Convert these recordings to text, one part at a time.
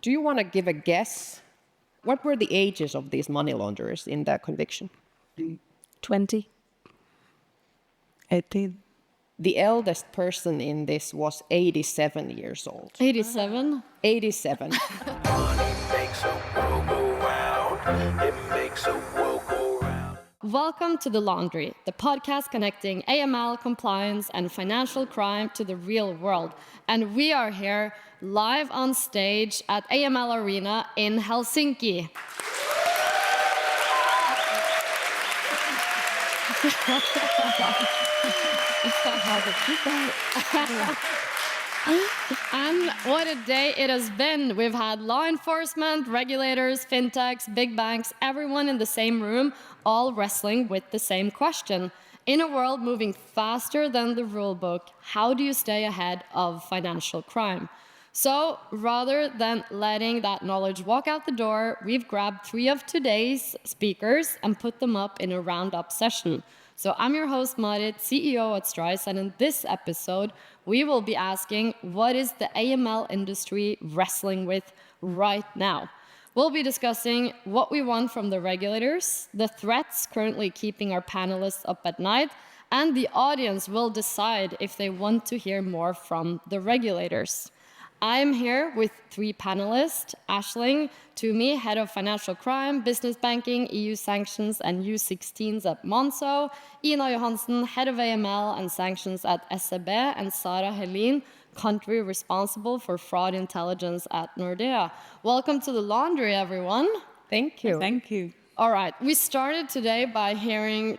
Do you want to give a guess? What were the ages of these money launderers in their conviction? 20. 18. The eldest person in this was 87 years old. 87? 87. Money makes a world go round. It makes a world go round. Welcome to The Laundry, the podcast connecting AML, compliance, and financial crime to the real world. And we are here live on stage at AML Arena in Helsinki. And what a day it has been. We've had law enforcement, regulators, fintechs, big banks, everyone in the same room, all wrestling with the same question. In a world moving faster than the rule book, how do you stay ahead of financial crime? So rather than letting that knowledge walk out the door, we've grabbed 3 of today's speakers and put them up in a roundup session. So I'm your host, Marit, CEO at Strise, and in this episode, we will be asking, what is the AML industry wrestling with right now? We'll be discussing what we want from the regulators, the threats currently keeping our panelists up at night, and the audience will decide if they want to hear more from the regulators. I'm here with 3 panelists, Aisling Twomey, Head of Financial Crime, Business Banking, EU Sanctions and U16s at Monzo, Ina Johanson, Head of AML and Sanctions at SEB, and Sara Helin, Country Responsible for Fraud Intelligence at Nordea. Welcome to The Laundry, everyone. Thank you. Thank you. All right, we started today by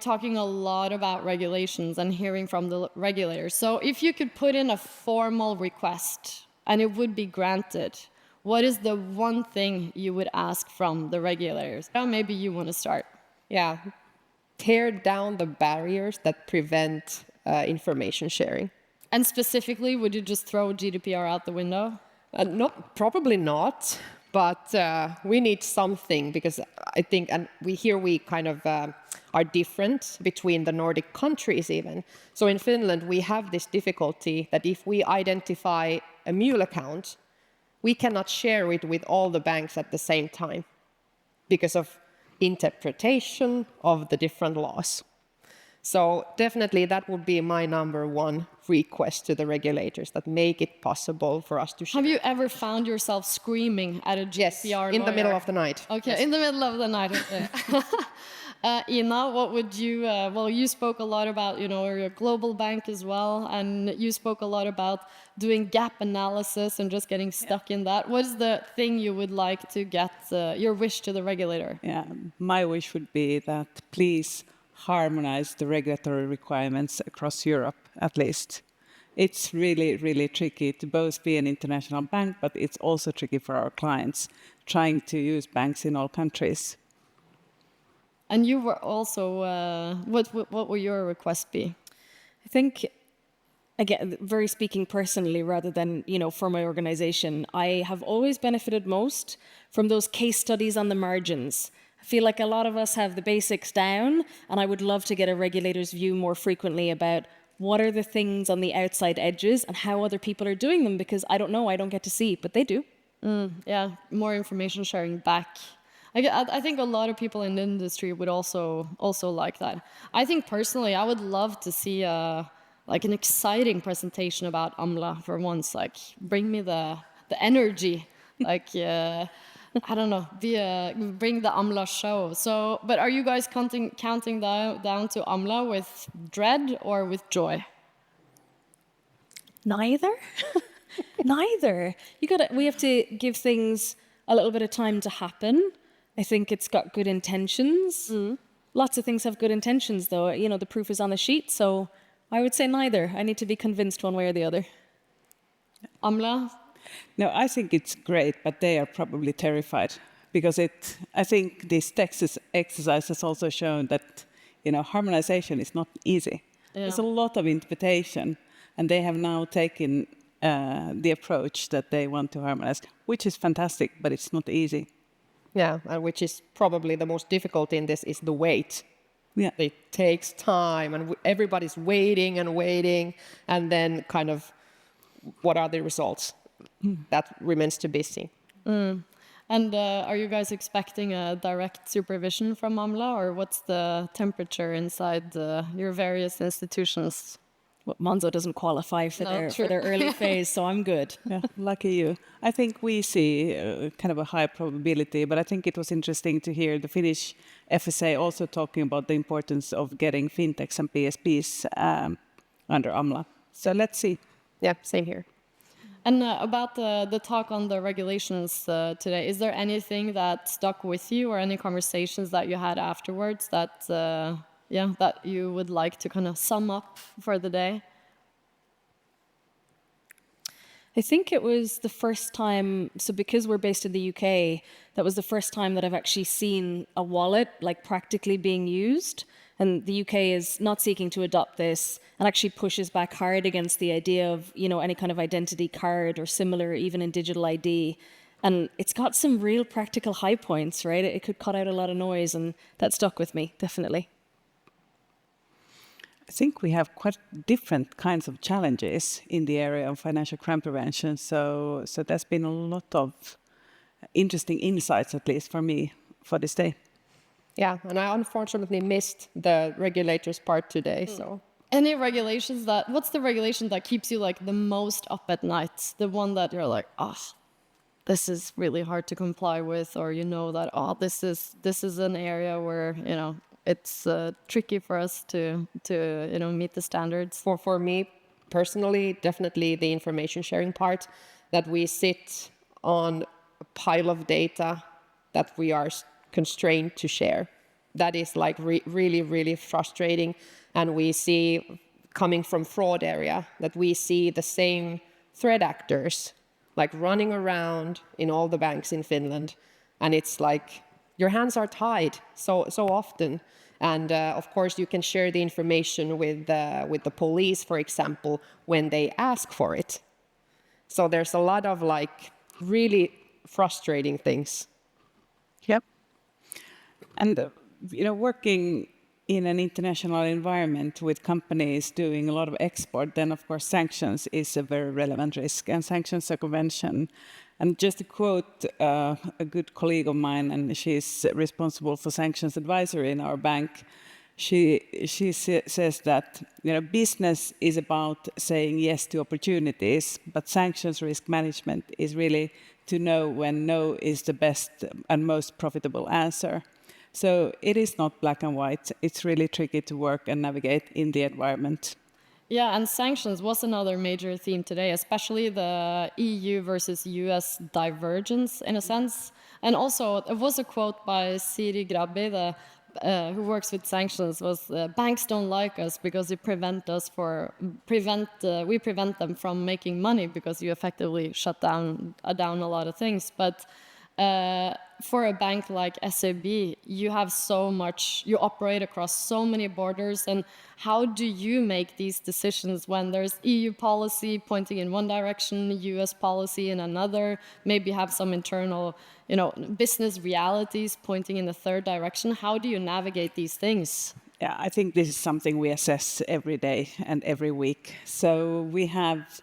talking a lot about regulations and hearing from the regulators. So if you could put in a formal request, and it would be granted, what is the one thing you would ask from the regulators? Maybe you want to start. Yeah. Tear down the barriers that prevent information sharing. And specifically, would you just throw GDPR out the window? No, probably not. But we need something, because I think, and we kind of are different between the Nordic countries even. So in Finland, we have this difficulty that if we identify a mule account, we cannot share it with all the banks at the same time because of interpretation of the different laws. So definitely that would be my number one request to the regulators, that make it possible for us to share. Have you ever found yourself screaming at a GDPR lawyer? In the middle of the night. Okay, Yes. in the middle of the night. Okay. Ina, what would you, you spoke a lot about, you're a global bank as well, and you spoke a lot about doing gap analysis and just getting stuck in that. What is the thing you would like to get, your wish to the regulator? Yeah, my wish would be that please harmonize the regulatory requirements across Europe, at least. It's really, really tricky to both be an international bank, but it's also tricky for our clients trying to use banks in all countries. And you were also, what will your request be? I think, again, very speaking personally rather than, for my organization, I have always benefited most from those case studies on the margins. I feel like a lot of us have the basics down, and I would love to get a regulator's view more frequently about what are the things on the outside edges and how other people are doing them, because I don't know, I don't get to see, but they do. Yeah, more information sharing back. I think a lot of people in the industry would also like that. I think personally, I would love to see an exciting presentation about AMLA for once. Like, bring me the energy. Like, I don't know, bring the AMLA show. So, but are you guys counting down to AMLA with dread or with joy? Neither. Neither. We have to give things a little bit of time to happen. I think it's got good intentions. Lots of things have good intentions, though. The proof is on the sheet, so I would say neither. I need to be convinced one way or the other. AMLA? No, I think it's great, but they are probably terrified because I think this Texas exercise has also shown that, harmonization is not easy. Yeah. There's a lot of interpretation, and they have now taken the approach that they want to harmonize, which is fantastic, but it's not easy. Yeah, and which is probably the most difficult in this is the wait. Yeah. It takes time, and everybody's waiting, and then kind of what are the results? That remains to be seen. And are you guys expecting a direct supervision from AMLA, or what's the temperature inside your various institutions? Well, Monzo doesn't qualify for their early phase, so I'm good. Yeah, lucky you. I think we see kind of a high probability, but I think it was interesting to hear the Finnish FSA also talking about the importance of getting fintechs and PSPs under AMLA. So let's see. Yeah, same here. And about the talk on the regulations today, is there anything that stuck with you, or any conversations that you had afterwards that, that you would like to kind of sum up for the day? I think it was the first time, so because we're based in the UK, that was the first time that I've actually seen a wallet like practically being used. And the UK is not seeking to adopt this and actually pushes back hard against the idea of, any kind of identity card or similar, even in digital ID. And it's got some real practical high points, right? It could cut out a lot of noise, and that stuck with me, definitely. I think we have quite different kinds of challenges in the area of financial crime prevention. So there's been a lot of interesting insights, at least for me, for this day. Yeah, and I unfortunately missed the regulators part today, so. Any regulations what's the regulation that keeps you like the most up at night? The one that you're like, this is really hard to comply with, or that, this is an area where, it's tricky for us to meet the standards. For me personally, definitely the information sharing part, that we sit on a pile of data that we are constrained to share. That is like really, really frustrating. And we see, coming from fraud area, that we see the same threat actors like running around in all the banks in Finland. And it's like your hands are tied so often. And of course, you can share the information with the police, for example, when they ask for it. So there's a lot of like really frustrating things. Yep. And working in an international environment with companies doing a lot of export, then of course sanctions is a very relevant risk, and sanctions circumvention. And just to quote a good colleague of mine, and she's responsible for sanctions advisory in our bank, she says that business is about saying yes to opportunities, but sanctions risk management is really to know when no is the best and most profitable answer. So it is not black and white. It's really tricky to work and navigate in the environment. Yeah, and sanctions was another major theme today, especially the EU versus US divergence, in a sense. And also, it was a quote by Siri Grabbi, who works with sanctions, was banks don't like us because we prevent them from making money, because you effectively shut down a lot of things. But for a bank like SEB, you have you operate across so many borders, and how do you make these decisions when there's EU policy pointing in one direction, US policy in another, maybe have some internal, business realities pointing in the third direction? How do you navigate these things? Yeah, I think this is something we assess every day and every week. So we have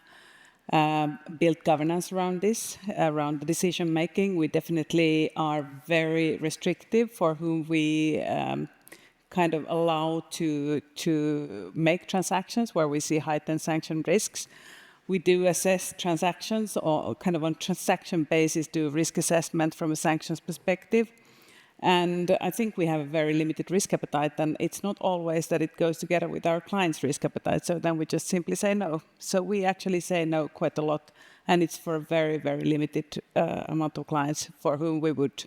built governance around this, around the decision making. We definitely are very restrictive for whom we kind of allow to make transactions where we see heightened sanction risks. We do assess transactions, or kind of on transaction basis do risk assessment from a sanctions perspective. And I think we have a very limited risk appetite, and it's not always that it goes together with our clients' risk appetite. So then we just simply say no. So we actually say no quite a lot, and it's for a very, very limited amount of clients for whom we would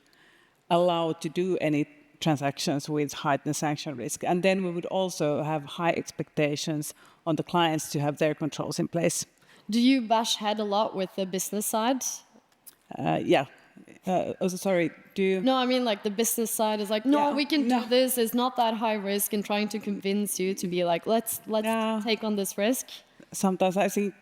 allow to do any transactions with heightened sanction risk. And then we would also have high expectations on the clients to have their controls in place. Do you bash head a lot with the business side? Yeah. Sorry, do you? No, I mean, like the business side is like, no, we can do this. It's not that high risk, and trying to convince you to be like, let's take on this risk. Sometimes I think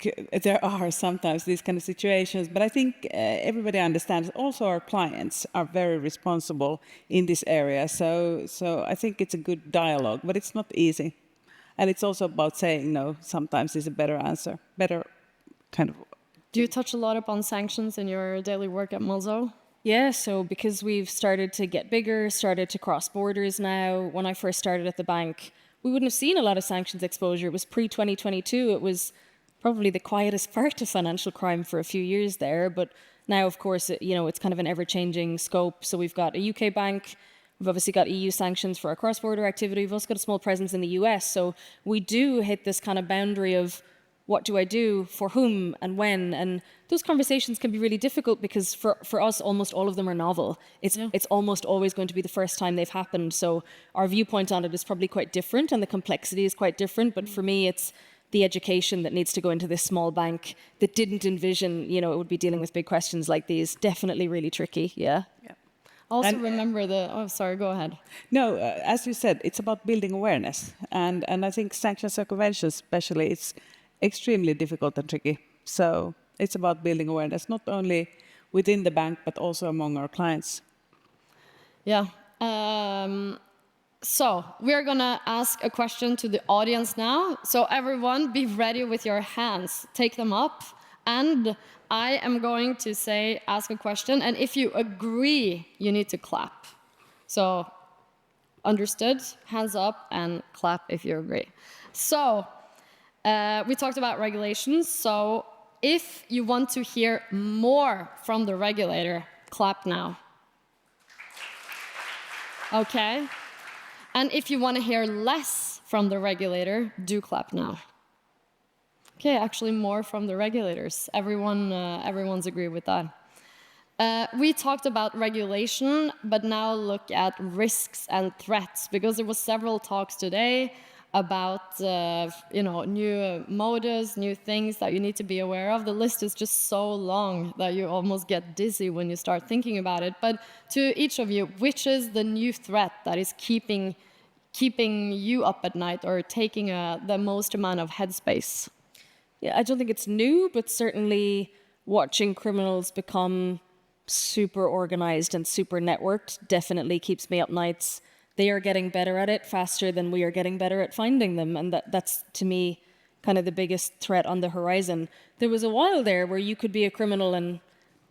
there are sometimes these kind of situations, but I think everybody understands. Also, our clients are very responsible in this area, so I think it's a good dialogue, but it's not easy, and it's also about saying no. Sometimes is a better answer, better kind of Do you touch a lot upon sanctions in your daily work at Monzo? Yeah, so because we've started to get bigger, started to cross borders now, when I first started at the bank, we wouldn't have seen a lot of sanctions exposure. It was pre-2022. It was probably the quietest part of financial crime for a few years there. But now, of course, it's kind of an ever-changing scope. So we've got a UK bank. We've obviously got EU sanctions for our cross-border activity. We've also got a small presence in the US. So we do hit this kind of boundary of what do I do, for whom, and when? And those conversations can be really difficult because for us, almost all of them are novel. It's almost always going to be the first time they've happened. So our viewpoint on it is probably quite different and the complexity is quite different. But for me, it's the education that needs to go into this small bank that didn't envision, it would be dealing with big questions like these. Definitely really tricky, yeah. Also And- remember sorry, go ahead. No, as you said, it's about building awareness. And I think sanction circumvention especially, it's extremely difficult and tricky. So it's about building awareness, not only within the bank, but also among our clients. Yeah. So we're going to ask a question to the audience now. So everyone, be ready with your hands. Take them up. And I am going to ask a question. And if you agree, you need to clap. So understood? Hands up and clap if you agree. So we talked about regulations. So if you want to hear more from the regulator, clap now. Okay. And if you want to hear less from the regulator, do clap now. Okay, actually more from the regulators. Everyone's agreed with that. We talked about regulation, but now look at risks and threats, because there was several talks today about new modes, new things that you need to be aware of. The list is just so long that you almost get dizzy when you start thinking about it. But to each of you, which is the new threat that is keeping you up at night or taking the most amount of headspace? Yeah, I don't think it's new, but certainly watching criminals become super organized and super networked definitely keeps me up nights. They are getting better at it faster than we are getting better at finding them. And that's, to me, kind of the biggest threat on the horizon. There was a while there where you could be a criminal and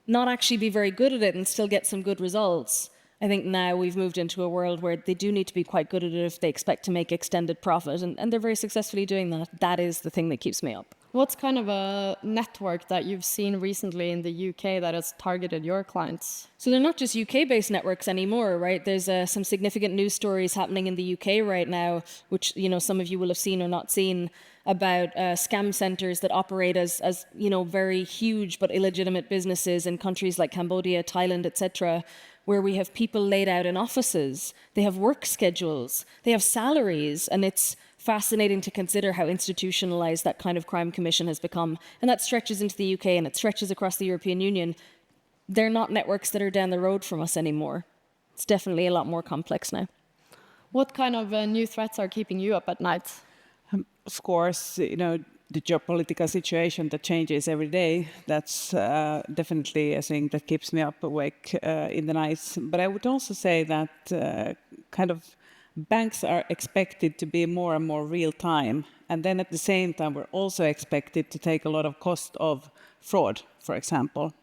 not actually be very good at it and still get some good results. I think now we've moved into a world where they do need to be quite good at it if they expect to make extended profit. And they're very successfully doing that. That is the thing that keeps me up. What's kind of a network that you've seen recently in the UK that has targeted your clients? So they're not just UK-based networks anymore, right? There's some significant news stories happening in the UK right now, which some of you will have seen or not seen, about scam centers that operate as very huge but illegitimate businesses in countries like Cambodia, Thailand, etc., where we have people laid out in offices. They have work schedules, they have salaries, and it's fascinating to consider how institutionalized that kind of crime commission has become. And that stretches into the UK and it stretches across the European Union. They're not networks that are down the road from us anymore. It's definitely a lot more complex now. What kind of new threats are keeping you up at night? Of course, the geopolitical situation that changes every day, that's definitely a thing that keeps me up awake in the nights. But I would also say that banks are expected to be more and more real time. And then at the same time, we're also expected to take a lot of cost of fraud, for example.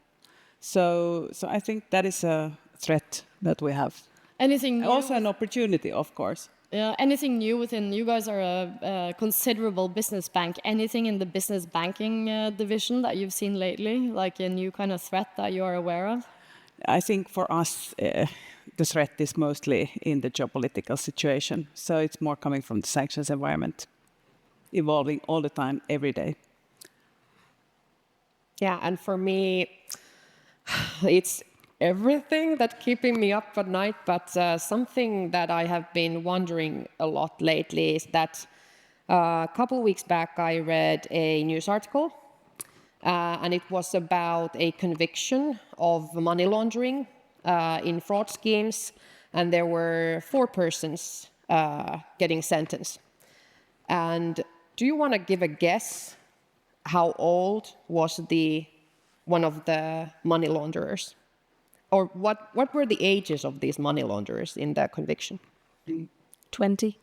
So I think that is a threat that we have. Anything new? Also an opportunity, of course. Yeah, anything new within, you guys are a considerable business bank. Anything in the business banking division that you've seen lately, like a new kind of threat that you are aware of? I think for us, the threat is mostly in the geopolitical situation. So it's more coming from the sanctions environment, evolving all the time, every day. Yeah, and for me, it's everything that's keeping me up at night, but something that I have been wondering a lot lately is that a couple of weeks back I read a news article, and it was about a conviction of money laundering in fraud schemes, and there were 4 persons getting sentenced. And do you want to give a guess how old was one of the money launderers? Or what were the ages of these money launderers in the conviction? 20.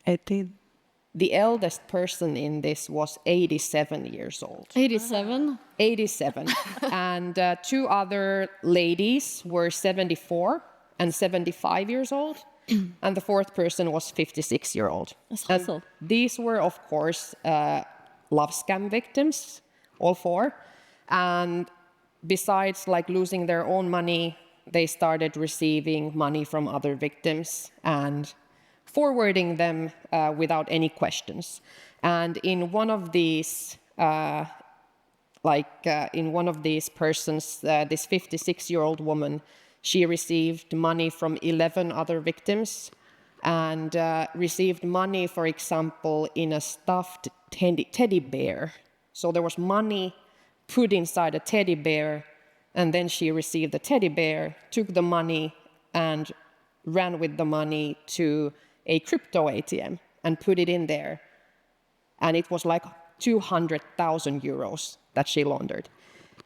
18. The eldest person in this was 87 years old. 87? 87. And two other ladies were 74 and 75 years old. And the fourth person was 56-year-old. That's And hustle. these were, of course, love scam victims, all four. And besides like losing their own money, they started receiving money from other victims and forwarding them without any questions. And in one of these, in one of these persons, this 56-year-old woman, she received money from 11 other victims and received money, for example, in a stuffed teddy bear. So there was money put inside a teddy bear, and then she received the teddy bear, took the money, and ran with the money to a crypto ATM and put it in there. And it was like 200,000 euros that she laundered.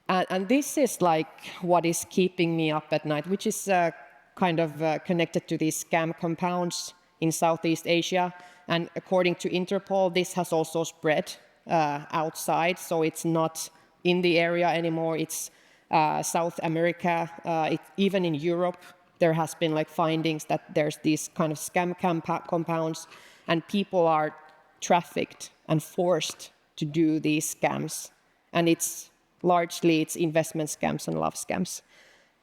And this is like what is keeping me up at night, which is kind of connected to these scam compounds in Southeast Asia. And according to Interpol, this has also spread outside. So it's not in the area anymore. It's South America, even in Europe. There has been like findings that there's these kind of scam compounds, and people are trafficked and forced to do these scams. And it's investment scams and love scams.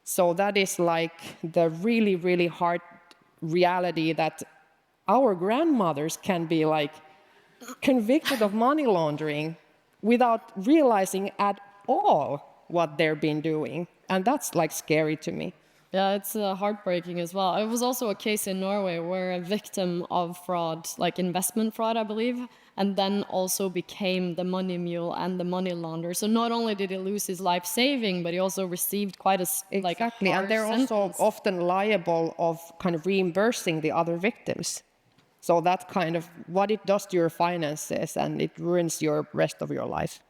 So that is like the really, really hard reality that our grandmothers can be like convicted of money laundering without realizing at all what they've been doing. And that's like scary to me. Yeah, it's heartbreaking as well. It was also a case in Norway where a victim of fraud, like investment fraud, I believe, and then also became the money mule and the money launderer. So not only did he lose his life saving, but he also received quite a exactly, and they're sentence. also often liable of kind of reimbursing the other victims. So that's kind of what it does to your finances, and it ruins your rest of your life.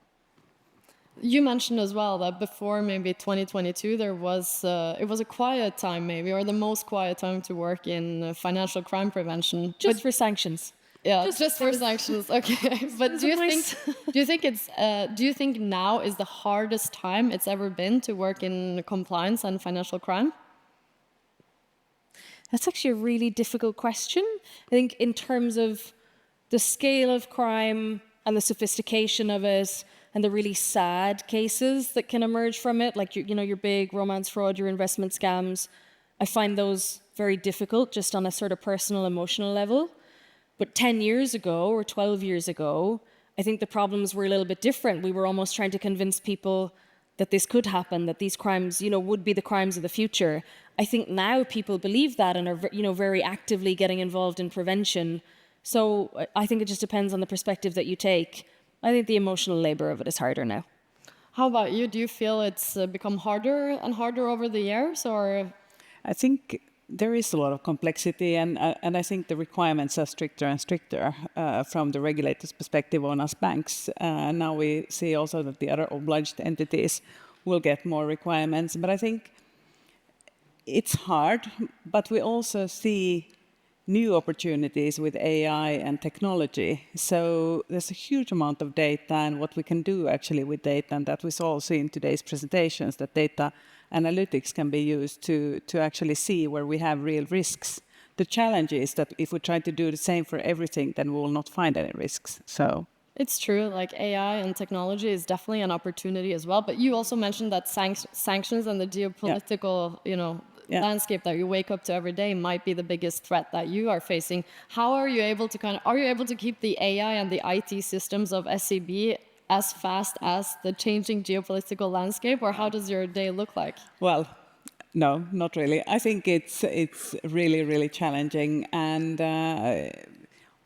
You mentioned as well that before maybe 2022, it was a quiet time maybe, or the most quiet time to work in financial crime prevention. Just for sanctions. Yeah, just for sanctions. Okay, but do you think now is the hardest time it's ever been to work in compliance and financial crime? That's actually a really difficult question. I think in terms of the scale of crime and the sophistication of it, and the really sad cases that can emerge from it, like your big romance fraud, your investment scams, I find those very difficult just on a sort of personal, emotional level. But 10 years ago or 12 years ago, I think the problems were a little bit different. We were almost trying to convince people that this could happen, that these crimes, would be the crimes of the future. I think now people believe that and are, very actively getting involved in prevention. So I think it just depends on the perspective that you take. I think the emotional labor of it is harder now. How about you? Do you feel it's become harder and harder over the years, or? I think there is a lot of complexity, and I think the requirements are stricter and stricter from the regulators' perspective on us banks. Now we see also that the other obliged entities will get more requirements. But I think it's hard, but we also see new opportunities with AI and technology. So there's a huge amount of data and what we can do actually with data, and that we saw also in today's presentations, that data analytics can be used to actually see where we have real risks. The challenge is that if we try to do the same for everything, then we will not find any risks. So it's true, like AI and technology is definitely an opportunity as well. But you also mentioned that sanctions and the geopolitical, landscape that you wake up to every day might be the biggest threat that you are facing. How are you able to keep the AI and the IT systems of SEB as fast as the changing geopolitical landscape, or how does your day look like? Well, no, not really. I think it's really, really challenging, and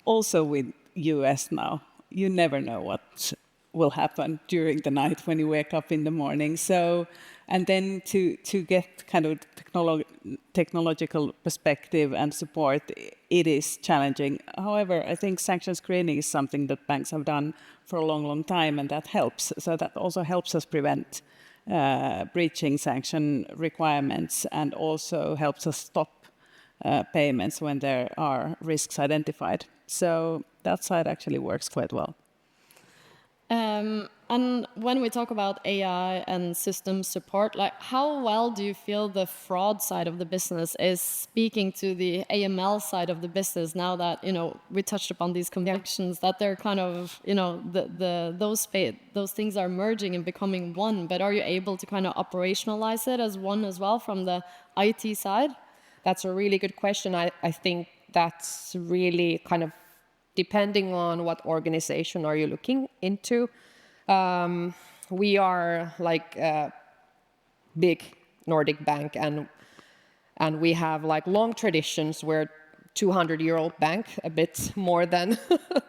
also with US now, you never know what will happen during the night when you wake up in the morning. So, and then to get kind of technological perspective and support, it is challenging. However, I think sanctions screening is something that banks have done for a long, long time, and that helps. So that also helps us prevent breaching sanction requirements, and also helps us stop payments when there are risks identified. So that side actually works quite well. And when we talk about AI and system support, like how well do you feel the fraud side of the business is speaking to the AML side of the business now that, we touched upon these convictions, that they're kind of, those things are merging and becoming one, but are you able to kind of operationalize it as one as well from the IT side? That's a really good question. I think that's really kind of depending on what organization are you looking into. We are like a big Nordic bank, and we have like long traditions. We're 200-year-old bank, a bit more than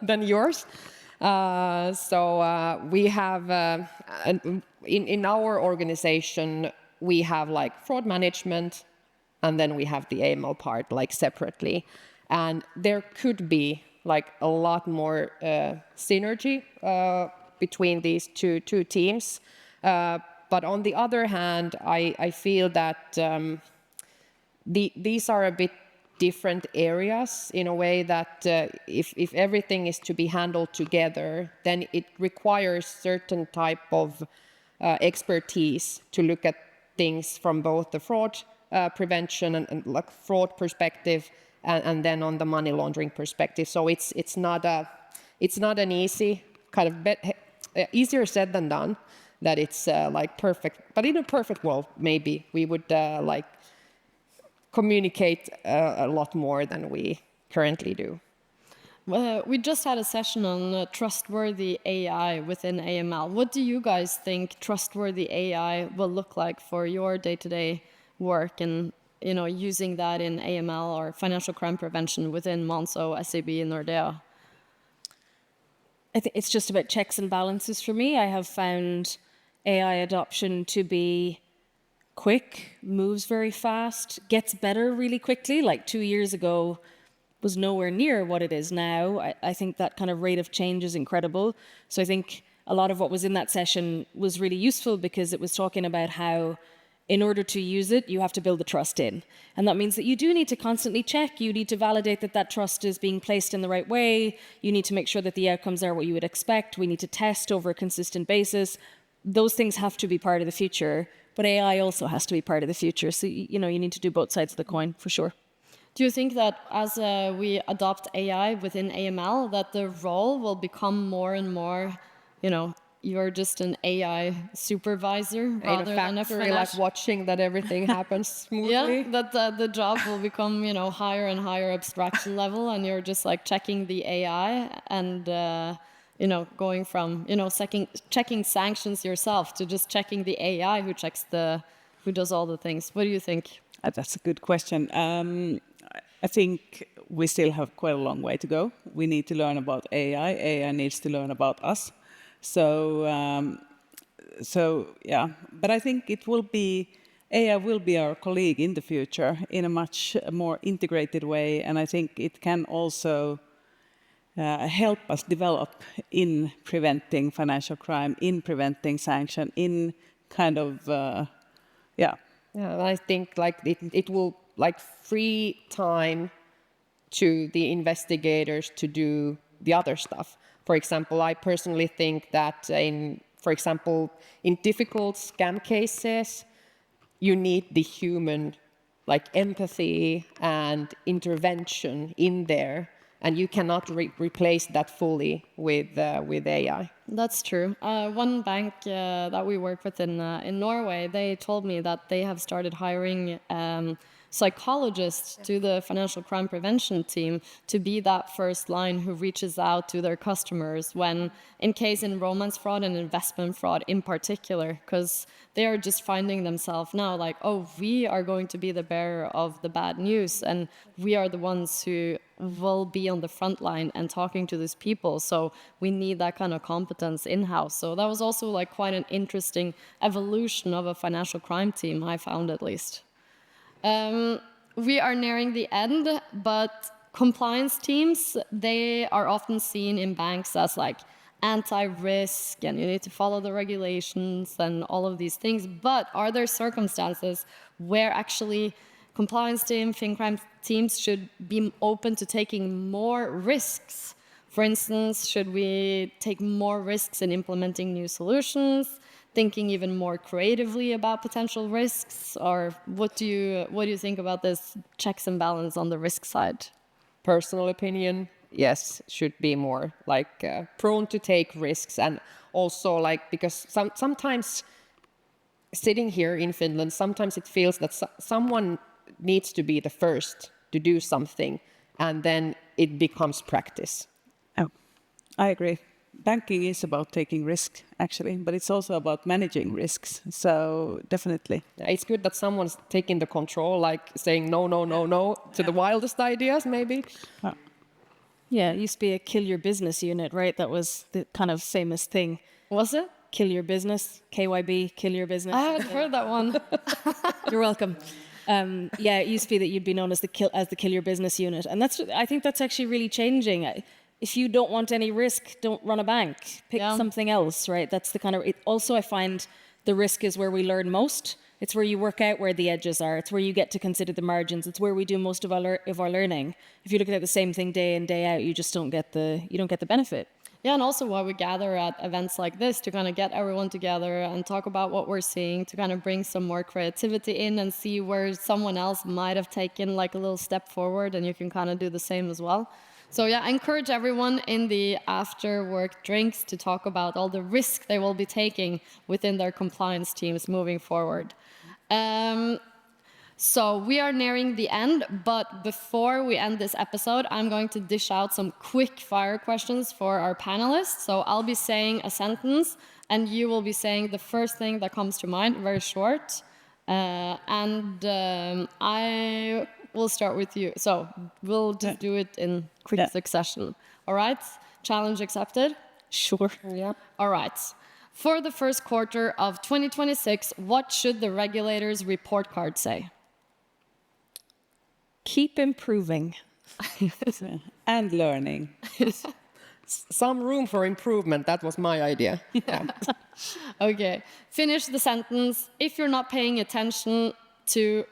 than yours. So we have in our organization we have like fraud management, and then we have the AML part like separately, and there could be like a lot more synergy between these two teams. But on the other hand, I feel that these are a bit different areas in a way that if everything is to be handled together, then it requires certain type of expertise to look at things from both the fraud prevention and like fraud perspective, and then on the money laundering perspective. So it's not an easy kind of easier said than done, that it's like perfect. But in a perfect world, maybe we would like communicate a lot more than we currently do. We just had a session on trustworthy AI within AML. What do you guys think trustworthy AI will look like for your day-to-day work and using that in AML or financial crime prevention within Monzo, SEB, and Nordea? I think it's just about checks and balances for me. I have found AI adoption to be quick, moves very fast, gets better really quickly. Like 2 years ago was nowhere near what it is now. I think that kind of rate of change is incredible. So I think a lot of what was in that session was really useful because it was talking about how in order to use it, you have to build the trust in. And that means that you do need to constantly check. You need to validate that that trust is being placed in the right way. You need to make sure that the outcomes are what you would expect. We need to test over a consistent basis. Those things have to be part of the future, but AI also has to be part of the future. So, you need to do both sides of the coin for sure. Do you think that as we adopt AI within AML, that the role will become more and more, you're just an AI supervisor rather than a factory, like watching that everything happens smoothly? Yeah, that the job will become, higher and higher abstraction level, and you're just like checking the AI and, going from, checking sanctions yourself to just checking the AI who does all the things. What do you think? That's a good question. I think we still have quite a long way to go. We need to learn about AI. AI needs to learn about us. So yeah, but I think AI will be our colleague in the future in a much more integrated way, and I think it can also help us develop in preventing financial crime, in preventing sanction, in kind of yeah. Yeah, I think like it will like free time to the investigators to do the other stuff. For example, I personally think that in difficult scam cases, you need the human like empathy and intervention in there, and you cannot replace that fully with AI. That's true. One bank that we work with in Norway, they told me that they have started hiring psychologists to the financial crime prevention team to be that first line who reaches out to their customers when in romance fraud and investment fraud in particular, because they are just finding themselves now like, oh, we are going to be the bearer of the bad news, and we are the ones who will be on the front line and talking to these people. So we need that kind of competence in-house. So that was also like quite an interesting evolution of a financial crime team, I found at least. We are nearing the end, but compliance teams, they are often seen in banks as like anti-risk and you need to follow the regulations and all of these things. But are there circumstances where actually compliance team, FinCrime teams should be open to taking more risks For instance, should we take more risks in implementing new solutions, thinking even more creatively about potential risks, or what do you think about this checks and balance on the risk side? Personal opinion, yes, should be more like prone to take risks, and also like because sometimes sitting here in Finland, sometimes it feels that someone needs to be the first to do something, and then it becomes practice. Oh, I agree. Banking is about taking risk, actually, but it's also about managing risks. So definitely. It's good that someone's taking the control, like saying no, no, no, no to the wildest ideas, maybe. Yeah, it used to be a kill your business unit, right? That was the kind of famous thing. Was it? Kill your business, KYB, kill your business. I haven't heard that one. You're welcome. Yeah, it used to be that you'd be known as the kill your business unit, and I think that's actually really changing. If you don't want any risk, don't run a bank. Pick something else, right? That's the kind of. Also, I find the risk is where we learn most. It's where you work out where the edges are. It's where you get to consider the margins. It's where we do most of our learning. If you're looking at the same thing day in, day out, you just don't get the benefit. Yeah, and also why we gather at events like this, to kind of get everyone together and talk about what we're seeing, to kind of bring some more creativity in and see where someone else might have taken like a little step forward, and you can kind of do the same as well. So yeah, I encourage everyone in the after work drinks to talk about all the risk they will be taking within their compliance teams moving forward. So we are nearing the end, but before we end this episode, I'm going to dish out some quick fire questions for our panelists. So I'll be saying a sentence and you will be saying the first thing that comes to mind, very short. I will start with you. So we'll just do it in quick succession. All right? Challenge accepted? Sure. Yeah. All right. For the first quarter of 2026, what should the regulators' report card say? Keep improving. And learning. Some room for improvement. That was my idea. Yeah. Okay. Finish the sentence. If you're not paying attention to,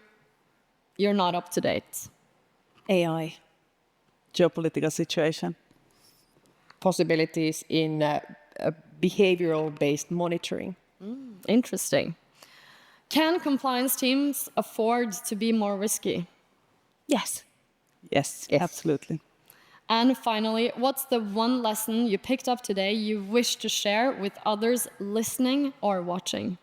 you're not up to date. AI. Geopolitical situation. Possibilities in behavioral-based monitoring. Interesting. Can compliance teams afford to be more risky? Yes. Yes, absolutely. And finally, what's the one lesson you picked up today you wish to share with others listening or watching?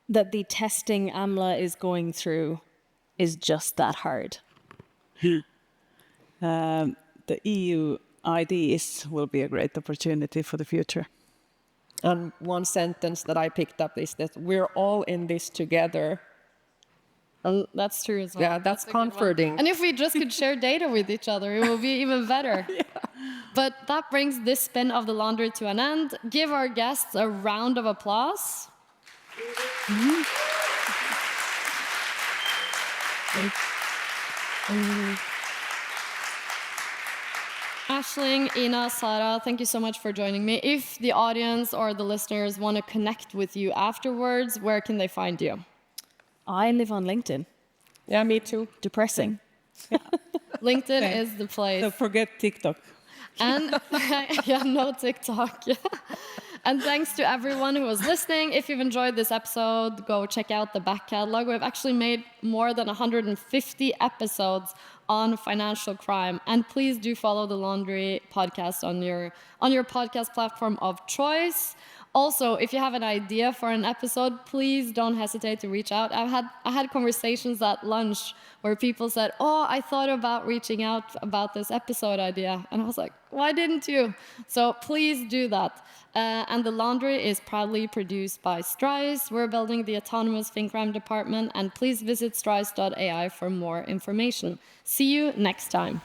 That the testing AMLA is going through is just that hard. The EU IDs will be a great opportunity for the future. And one sentence that I picked up is that we're all in this together. And that's true as well. Yeah, that's comforting. And if we just could share data with each other, it would be even better. But that brings this spin of the laundry to an end. Give our guests a round of applause. Aisling, Ina, Sara, thank you so much for joining me. If the audience or the listeners want to connect with you afterwards, where can they find you? I live on LinkedIn. Yeah, me too. Depressing. LinkedIn is the place. Don't forget TikTok. And yeah, no TikTok. And thanks to everyone who was listening. If you've enjoyed this episode, go check out the back catalog. We've actually made more than 150 episodes on financial crime. And please do follow the Laundry podcast on your podcast platform of choice. Also, if you have an idea for an episode, please don't hesitate to reach out. I had conversations at lunch where people said, "Oh, I thought about reaching out about this episode idea," and I was like, "Why didn't you?" So please do that. And the Laundry is proudly produced by Strise. We're building the autonomous FinCrime department, and please visit strise.ai for more information. See you next time.